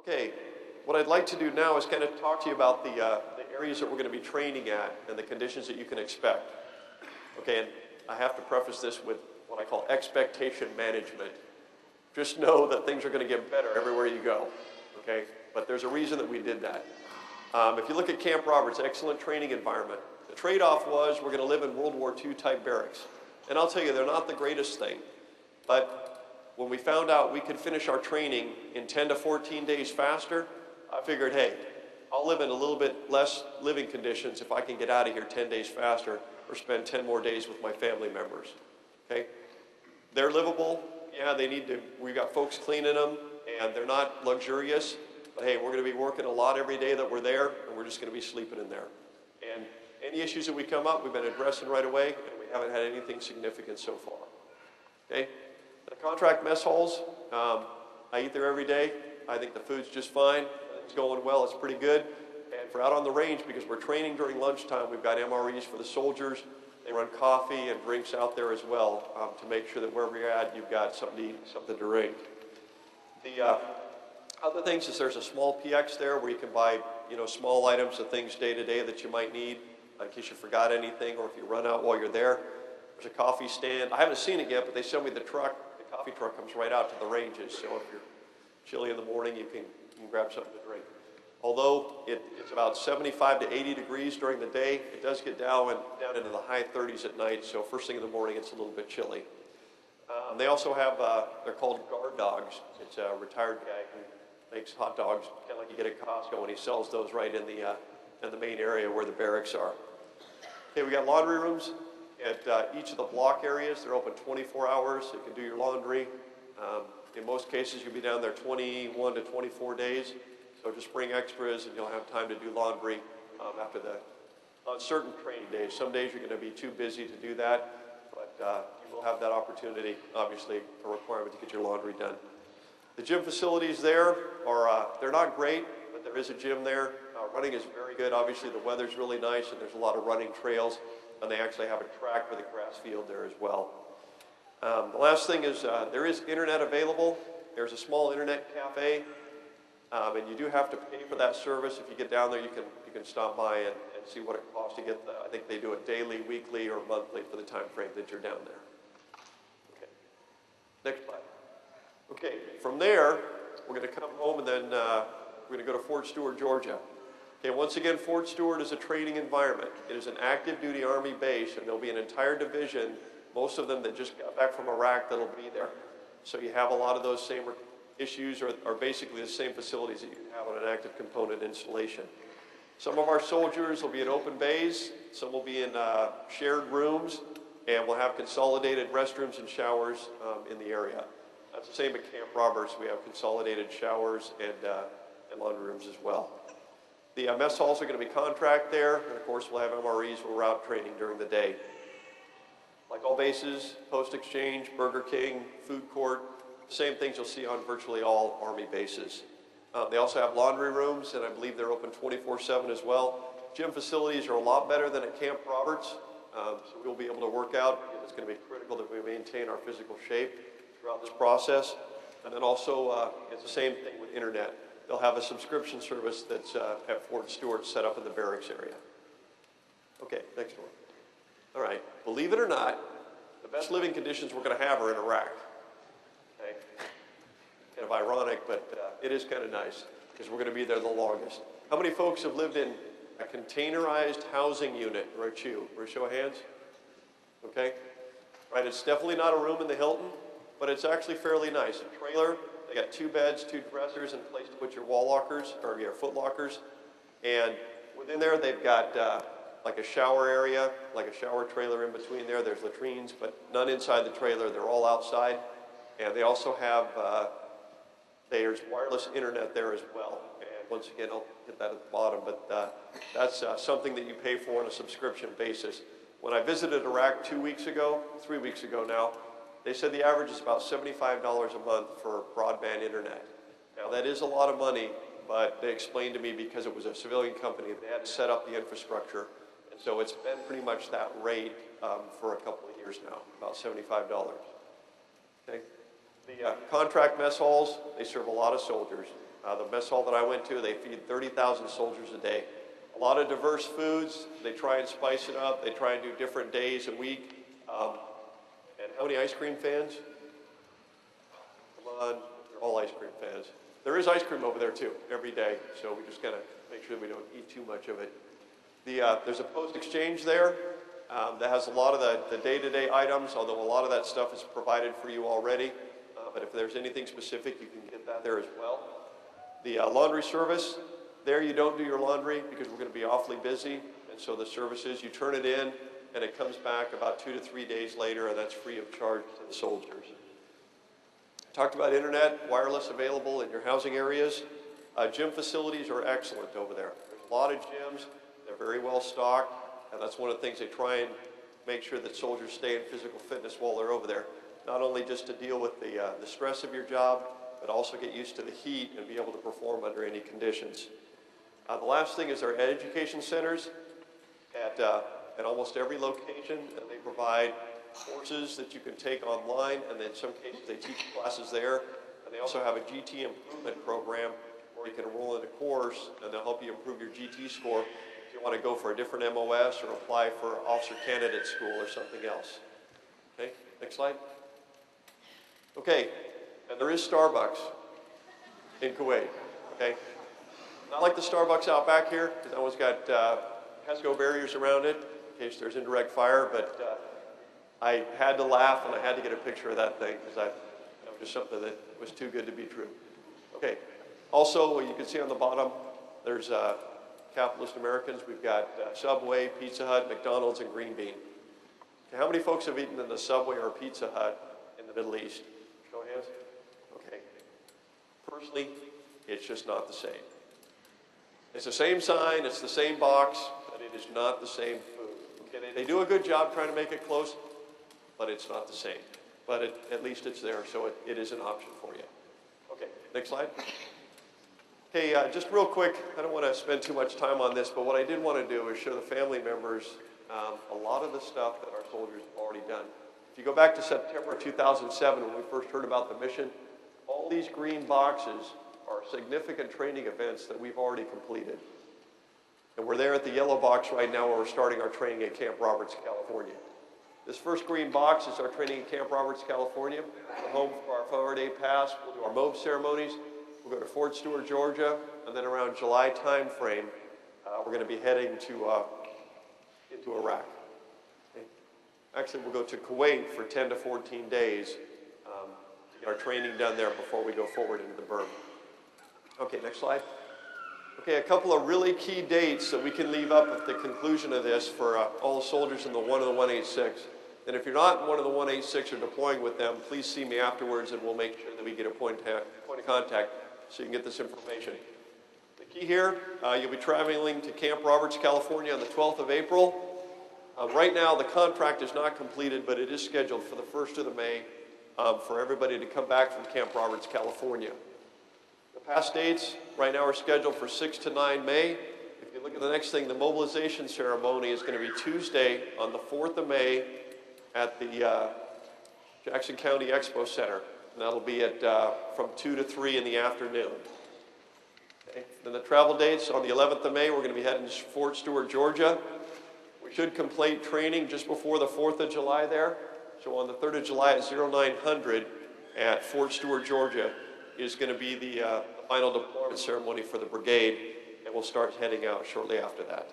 Okay, what I'd like to do now is kind of talk to you about the areas that we're going to be training at and the conditions that you can expect. Okay, and I have to preface this with what I call expectation management. Just know that things are going to get better everywhere you go, okay? But there's a reason that we did that. If you look at Camp Roberts, excellent training environment. The trade-off was we're going to live in World War II type barracks. And I'll tell you, they're not the greatest thing. But when we found out we could finish our training in 10 to 14 days faster, I figured, hey, I'll live in a little bit less living conditions if I can get out of here 10 days faster or spend 10 more days with my family members, okay? They're livable. Yeah, they need to, we've got folks cleaning them, and they're not luxurious, but hey, we're going to be working a lot every day that we're there, and we're just going to be sleeping in there. And any issues that we come up, we've been addressing right away, and we haven't had anything significant so far, okay? The contract mess halls, I eat there every day. I think the food's just fine. It's going well. It's pretty good. And for out on the range, because we're training during lunchtime, we've got MREs for the soldiers. They run coffee and drinks out there as well to make sure that wherever you're at, you've got something to eat, something to drink. The other things is there's a small PX there where you can buy, you know, small items of things day to day that you might need in case you forgot anything or if you run out while you're there. There's a coffee stand. I haven't seen it yet, but they sent me the truck. The coffee truck comes right out to the ranges, so if you're chilly in the morning, you can grab something to drink. Although it's about 75 to 80 degrees during the day, it does get down into the high 30s at night, so first thing in the morning it's a little bit chilly. They also have, they're called guard dogs. It's a retired guy who makes hot dogs, kind of like you get at Costco, and he sells those right in the main area where the barracks are. Okay, we got laundry rooms at each of the block areas. They're open 24 hours, so you can do your laundry. In most cases, you'll be down there 21 to 24 days. So just bring extras and you'll have time to do laundry on certain training days. Some days you're going to be too busy to do that, but you will have that opportunity, obviously, a requirement to get your laundry done. The gym facilities there are, they're not great, but there is a gym there. Running is very good. Obviously, the weather's really nice and there's a lot of running trails, and they actually have a track for the grass field there as well. The last thing is there is internet available. There's a small internet cafe. And you do have to pay for that service. If you get down there, you can stop by and see what it costs to get I think they do it daily, weekly, or monthly for the time frame that you're down there. Okay. Next slide. Okay, from there, we're going to come home and then we're going to go to Fort Stewart, Georgia. Okay, once again, Fort Stewart is a training environment. It is an active duty Army base, and there'll be an entire division, most of them that just got back from Iraq, that'll be there. So you have a lot of those same issues are basically the same facilities that you have on an active component installation. Some of our soldiers will be in open bays, some will be in shared rooms, and we'll have consolidated restrooms and showers in the area. That's the same at Camp Roberts. We have consolidated showers and laundry rooms as well. The mess halls are going to be contract there, and of course we'll have MREs where we're out training during the day. Like all bases, Post Exchange, Burger King, food court, same things you'll see on virtually all Army bases. They also have laundry rooms, and I believe they're open 24/7 as well. Gym facilities are a lot better than at Camp Roberts, so we'll be able to work out. It's going to be critical that we maintain our physical shape throughout this process. And then also, it's the same thing with internet. They'll have a subscription service that's at Fort Stewart set up in the barracks area. Okay, next one. All right, believe it or not, the best living conditions we're going to have are in Iraq. Okay. Kind of ironic, but it is kind of nice because we're going to be there the longest. How many folks have lived in a containerized housing unit or a CHU? Or a show of hands? Okay. Right, it's definitely not a room in the Hilton, but it's actually fairly nice. A trailer, they got 2 beds, 2 dressers, and a place to put your wall lockers or your foot lockers. And within there, they've got like a shower area, like a shower trailer in between there. There's latrines, but none inside the trailer. They're all outside. And they also have, there's wireless internet there as well. And once again, I'll hit that at the bottom, but that's something that you pay for on a subscription basis. When I visited Iraq 3 weeks ago now, they said the average is about $75 a month for broadband internet. Now that is a lot of money, but they explained to me because it was a civilian company, they had to set up the infrastructure. And so it's been pretty much that rate for a couple of years now, about $75. Okay. The contract mess halls, they serve a lot of soldiers. The mess hall that I went to, they feed 30,000 soldiers a day. A lot of diverse foods. They try and spice it up. They try and do different days a week. And how many ice cream fans? Come on, they're all ice cream fans. There is ice cream over there too, every day. So we just gotta make sure we don't eat too much of it. There's a post exchange there that has a lot of the day-to-day items, although a lot of that stuff is provided for you already. But if there's anything specific, you can get that there as well. The laundry service, there you don't do your laundry because we're going to be awfully busy. And so the service is you turn it in and it comes back about 2 to 3 days later, and that's free of charge to the soldiers. Talked about internet, wireless available in your housing areas. Gym facilities are excellent over there. There's a lot of gyms. They're very well stocked, and that's one of the things they try and make sure that soldiers stay in physical fitness while they're over there. Not only just to deal with the stress of your job, but also get used to the heat and be able to perform under any conditions. The last thing is our education centers at almost every location, and they provide courses that you can take online, and in some cases they teach classes there. And they also have a GT improvement program where you can enroll in a course and they'll help you improve your GT score if you want to go for a different MOS or apply for officer candidate school or something else. Okay, next slide. Okay, and there is Starbucks in Kuwait, okay? Not like the Starbucks out back here, because that one's got PESCO barriers around it in case there's indirect fire, but I had to laugh and I had to get a picture of that thing because that was just something that was too good to be true. Okay, also you can see on the bottom, there's capitalist Americans. We've got Subway, Pizza Hut, McDonald's, and Green Bean. Okay, how many folks have eaten in the Subway or Pizza Hut in the Middle East? Show of hands. Okay. Personally, it's just not the same. It's the same sign, it's the same box, but it is not the same food. Okay, they do a good job trying to make it close, but it's not the same. But at least it's there, so it is an option for you. Okay, next slide. Okay, just real quick, I don't want to spend too much time on this, but what I did want to do is show the family members a lot of the stuff that our soldiers have already done. If you go back to September 2007 when we first heard about the mission, all these green boxes are significant training events that we've already completed. And we're there at the yellow box right now where we're starting our training at Camp Roberts, California. This first green box is our training at Camp Roberts, California. The home for our 4-day pass. We'll do our MOB ceremonies. We'll go to Fort Stewart, Georgia, and then around July time frame, we're going to be heading into Iraq. Okay. Actually, we'll go to Kuwait for 10 to 14 days to get our training done there before we go forward into the Burma. Okay, next slide. Okay, a couple of really key dates that we can leave up at the conclusion of this for all the soldiers in the 1 of the 186. And if you're not in one of the 186 or deploying with them, please see me afterwards and we'll make sure that we get a point of contact so you can get this information. The key here, you'll be traveling to Camp Roberts, California on the 12th of April. Right now the contract is not completed, but it is scheduled for the 1st of May for everybody to come back from Camp Roberts, California. The past dates right now are scheduled for 6 to 9 May. If you look at the next thing, the mobilization ceremony is going to be Tuesday on the 4th of May at the Jackson County Expo Center. And that'll be at from 2 to 3 in the afternoon. Okay. Then the travel dates, on the 11th of May, we're going to be heading to Fort Stewart, Georgia. We should complete training just before the 4th of July there. So on the 3rd of July at 0900 at Fort Stewart, Georgia, is going to be the final deployment ceremony for the brigade, and we'll start heading out shortly after that.